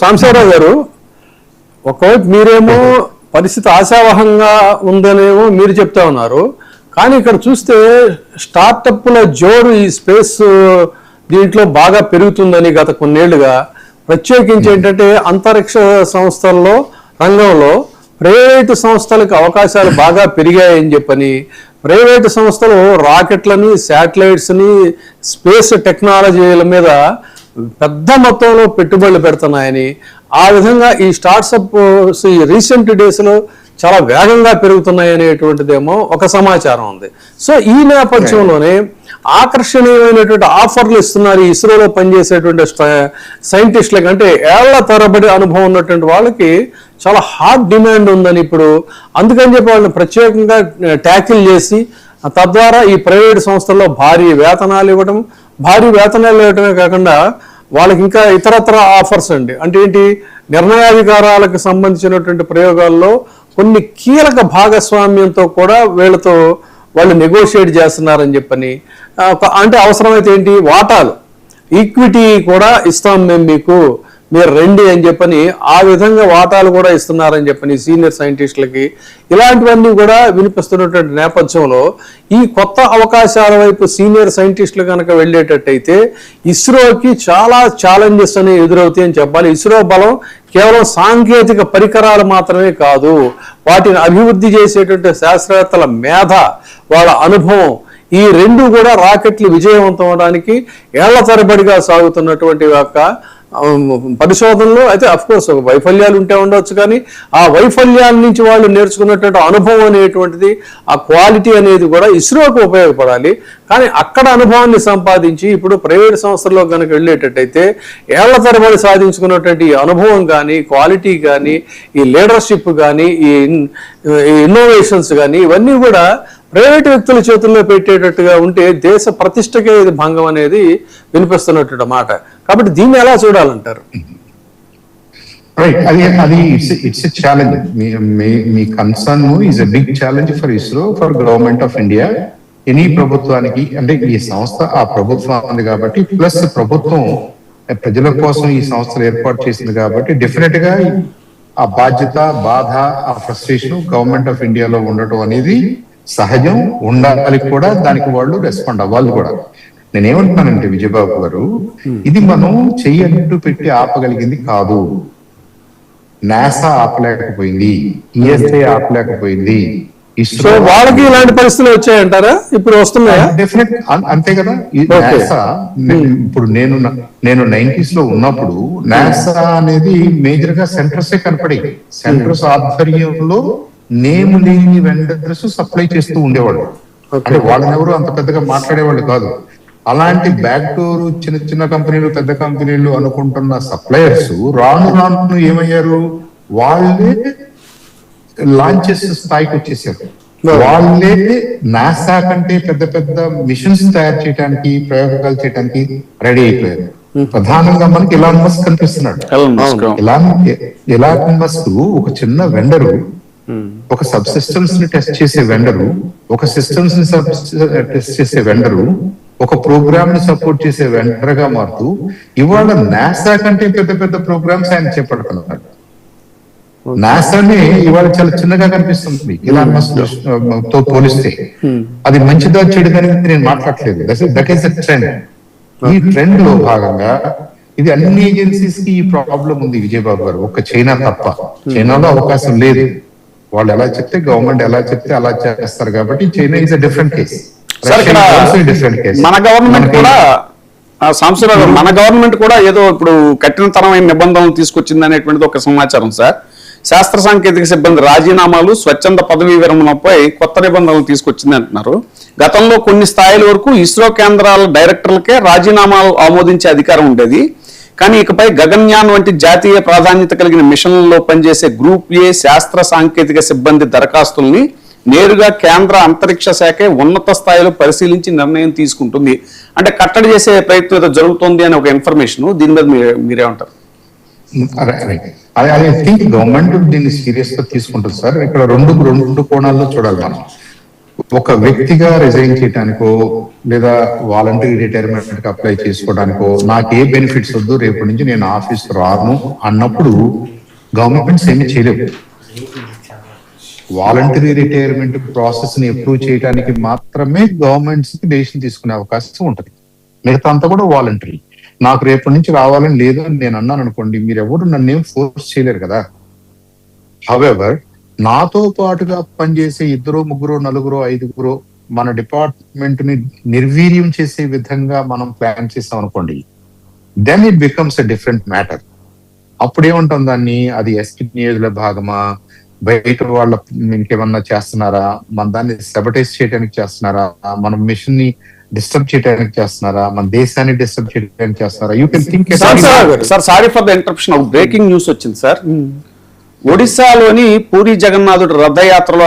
సాంబశివరావు గారు, ఒకవైపు మీరేమో పరిస్థితి ఆశావహంగా ఉందనేమో మీరు చెప్తా ఉన్నారు, కానీ ఇక్కడ చూస్తే స్టార్టప్ల జోరు ఈ స్పేస్ దీంట్లో బాగా పెరుగుతుందని గత కొన్నేళ్లుగా, ప్రత్యేకించి ఏంటంటే అంతరిక్ష సంస్థల్లో రంగంలో ప్రైవేటు సంస్థలకు అవకాశాలు బాగా పెరిగాయని చెప్పని, ప్రైవేటు సంస్థలు రాకెట్లని, శాటిలైట్స్ని, స్పేస్ టెక్నాలజీల మీద పెద్ద మొత్తంలో పెట్టుబడులు పెడుతున్నాయని, ఆ విధంగా ఈ స్టార్ట్అప్స్ ఈ రీసెంట్ డేస్లో చాలా వేగంగా పెరుగుతున్నాయి అనేటువంటిదేమో ఒక సమాచారం ఉంది. సో ఈ నేపథ్యంలోనే ఆకర్షణీయమైనటువంటి ఆఫర్లు ఇస్తున్నారు ఇస్రోలో పనిచేసేటువంటి సైంటిస్టులకి. అంటే ఏళ్ల తరబడి అనుభవం ఉన్నటువంటి వాళ్ళకి చాలా హాట్ డిమాండ్ ఉందని ఇప్పుడు, అందుకని చెప్పి వాళ్ళని ప్రత్యేకంగా ట్యాకిల్ చేసి తద్వారా ఈ ప్రైవేట్ సంస్థల్లో భారీ వేతనాలు ఇవ్వడమే కాకుండా వాళ్ళకి ఇంకా ఇతరత్ర ఆఫర్స్ అండి. అంటే ఏంటి, నిర్ణయాధికారాలకు సంబంధించినటువంటి ప్రయోగాల్లో కొన్ని కీలక భాగస్వామ్యంతో కూడా వాళ్ళు నెగోషియేట్ చేస్తున్నారని చెప్పని, అంటే అవసరమైతే ఏంటి, వాటాలు, ఈక్విటీ కూడా ఇస్తాం మేము మీకు, మీరు రండి అని చెప్పని ఆ విధంగా వాటాలు కూడా ఇస్తున్నారని చెప్పని సీనియర్ సైంటిస్టులకి, ఇలాంటివన్నీ కూడా వినిపిస్తున్నటువంటి నేపథ్యంలో ఈ కొత్త అవకాశాల వైపు సీనియర్ సైంటిస్టులు కనుక వెళ్ళేటట్టయితే ఇస్రోకి చాలా ఛాలెంజెస్ అనేవి ఎదురవుతాయి అని చెప్పాలి. ఇస్రో బలం కేవలం సాంకేతిక పరికరాలు మాత్రమే కాదు, వాటిని అభివృద్ధి చేసేటువంటి శాస్త్రవేత్తల మేధ, వాళ్ళ అనుభవం, ఈ రెండు కూడా రాకెట్లు విజయవంతం అవడానికి ఏళ్ల తరబడిగా సాగుతున్నటువంటి యొక్క పరిశోధనలో అయితే అఫ్కోర్స్ వైఫల్యాలు ఉంటే ఉండవచ్చు, కానీ ఆ వైఫల్యాల నుంచి వాళ్ళు నేర్చుకున్నటువంటి అనుభవం అనేటువంటిది, ఆ క్వాలిటీ అనేది కూడా ఇస్రోకు ఉపయోగపడాలి. కానీ అక్కడ అనుభవాన్ని సంపాదించి ఇప్పుడు ప్రైవేట్ సంస్థల్లో కనుక వెళ్ళేటట్టయితే ఏళ్ల తరబడి సాధించుకున్నటువంటి ఈ అనుభవం కానీ, క్వాలిటీ కానీ, ఈ లీడర్షిప్ కానీ, ఈ ఇన్నోవేషన్స్ కానీ, ఇవన్నీ కూడా ప్రైవేట్ వ్యక్తుల చేతుల్లో పెట్టేటట్టుగా ఉంటే దేశ ప్రతిష్టకే ఇది భంగం అనేది వినిపిస్తున్నట్టు మాట. కాబట్టి దీన్ని ఎలా చూడాలంటారు? అది ఇట్స్ ఎ ఛాలెంజ్. మీ concern is a big challenge for ISRO, for government of India. Any ప్రభుత్వానికి, అంటే ఈ సంస్థ ఆ ప్రభుత్వం ఉంది కాబట్టి, ప్లస్ ప్రభుత్వం ప్రజల కోసం ఈ సంస్థలు ఏర్పాటు చేసింది కాబట్టి డెఫినెట్ గా ఆ బాధ్యత, బాధ, ఆ ఫ్రస్ట్రేషన్ గవర్నమెంట్ ఆఫ్ ఇండియాలో ఉండటం అనేది సహజం, ఉండాలి కూడా. దానికి వాళ్ళు రెస్పాండ్ అవ్వాలి కూడా. నేనేమంటున్నానంటే విజయబాబు గారు, ఇది మనం చెయ్యట్టు పెట్టి ఆపగలిగింది కాదు. నాసా ఆపలేకపోయింది, ఈఎస్ఐ ఆపలేకపోయింది, ఇస్రో. వాళ్ళకి ఇలాంటి పరిస్థితులు వచ్చాయంటారా? ఇప్పుడు వస్తున్నాయా? డెఫినెట్, అంతే కదా. నాసా ఇప్పుడు నేను 90s లో ఉన్నప్పుడు నాసా అనేది మేజర్ గా సెంటర్సే కనపడి, సెంటర్స్ ఆధ్వర్యంలో నేమ్ లేని వెండర్స్ సప్లై చేస్తూ ఉండేవాళ్ళు. అంటే వాళ్ళని ఎవరు అంత పెద్దగా మాట్లాడేవాళ్ళు కాదు. అలాంటి బ్యాక్ డోర్ చిన్న చిన్న కంపెనీలు, పెద్ద కంపెనీలు అనుకుంటున్న సప్లయర్స్ రాను ఏమయ్యారు, వాళ్ళే లాంచెస్ స్థాయికి వచ్చేసారు. వాళ్ళే నాసా కంటే పెద్ద పెద్ద మిషన్స్ తయారు చేయడానికి, ప్రయోగాలు చేయడానికి రెడీ అయిపోయారు. ప్రధానంగా మనకి ఎలాన్ మస్క్ కనిపిస్తున్నాడు. ఎలాన్ మస్క్ ఒక చిన్న వెండరు, ఒక సబ్ సిస్టమ్స్ ని టెస్ట్ చేసే వెండరు, ఒక సిస్టమ్స్ ని టెస్ట్ చేసే వెండరు, ఒక ప్రోగ్రామ్ ని సపోర్ట్ చేసే వెండర్ గా మారుతూ ఇవాళ నాసా కంటే పెద్ద పెద్ద ప్రోగ్రామ్స్ ఆయన చేపడుతున్నాడు. నాసానే ఇవాళ చాలా చిన్నగా కనిపిస్తుంది ఎలాన్ మస్క్ తో పోలిస్తే. అది మంచిదా చెడుదని నేను మాట్లాడలేదు. That is the trend. ఈ ట్రెండ్ లో భాగంగా ఇది అన్ని ఏజెన్సీస్ కి ఈ ప్రాబ్లం ఉంది విజయబాబు గారు, ఒక్క చైనా తప్ప. చైనాలో అవకాశం లేదు. వాళ్ళు ఎలా చెప్తే, గవర్నమెంట్ ఎలా చెప్తే అలా చేస్తారు కాబట్టి China is a different case. మన గవర్నమెంట్ కూడా సాంబశివరావు, మన గవర్నమెంట్ కూడా ఏదో ఇప్పుడు కఠినతరమైన నిబంధనలు తీసుకొచ్చింది అనేటువంటిది ఒక సమాచారం సార్. శాస్త్ర సాంకేతిక సిబ్బంది రాజీనామాలు, స్వచ్ఛంద పదవీ విరమణపై కొత్త నిబంధనలు తీసుకొచ్చింది అంటున్నారు. గతంలో కొన్ని స్థాయిల వరకు ఇస్రో కేంద్రాల డైరెక్టర్లకే రాజీనామాలు ఆమోదించే అధికారం ఉండేది. కానీ ఇకపై గగన్యాన్ వంటి జాతీయ ప్రాధాన్యత కలిగిన మిషన్లలో పనిచేసే గ్రూప్ ఏ శాస్త్ర సాంకేతిక సిబ్బంది దరఖాస్తుల్ని నేరుగా కేంద్ర అంతరిక్ష శాఖే ఉన్నత స్థాయిలో పరిశీలించి నిర్ణయం తీసుకుంటుంది. అంటే కట్టడి చేసే ప్రయత్నం ఏదో జరుగుతుంది అని ఒక ఇన్ఫర్మేషన్. దీని మీద మీరేమంటారు? ఐ థింక్ గవర్నమెంట్ దీన్ని సీరియస్ గా తీసుకుంటుంది సార్. ఇక్కడ రెండు కోణాల్లో చూడాలి మనం. ఒక వ్యక్తిగా రిజైన్ చేయడానికో లేదా వాలంటరీ రిటైర్మెంట్ కి అప్లై చేసుకోవడానికో నాకు ఏ బెనిఫిట్స్ వద్దు, రేపటి నుంచి నేను ఆఫీస్ రాను అన్నప్పుడు గవర్నమెంట్స్ ఏమీ చేయలేవు. వాలంటరీ రిటైర్మెంట్ ప్రాసెస్ ని అప్రూవ్ చేయడానికి మాత్రమే గవర్నమెంట్స్ కి డెసిషన్ తీసుకునే అవకాశం ఉంటది. మిగతా అంతా కూడా వాలంటరీ. నాకు రేపటి నుంచి రావాలని లేదు అని నేను అన్నాను అనుకోండి, మీరు ఎవరు నన్ను ఏం ఫోర్స్ చేయలేరు కదా. హవెవర్, నాతో పాటుగా పనిచేసే 2, 3, 4, 5 మన డిపార్ట్మెంట్ ని నిర్వీర్యం చేసే విధంగా మనం ప్లాన్ చేస్తాం అనుకోండి, then it becomes a different matter. అప్పుడు ఏమంటాం దాన్ని, అది ఎస్పీనియర్ల భాగమా, బయట వాళ్ళ ఇంకేమన్నా చేస్తున్నారా, మన దాన్ని సెబటైజ్ చేయడానికి చేస్తున్నారా, మన మిషన్ ని డిస్టర్బ్ చేయడానికి చేస్తున్నారా, మన దేశాన్ని డిస్టర్బ్ చేయడానికి చేస్తున్నారా? You can think. Sir sorry for the interruption, breaking news వచ్చింది సార్. ఒడిశాలోని పూరి జగన్నాథుడు రథయాత్రలో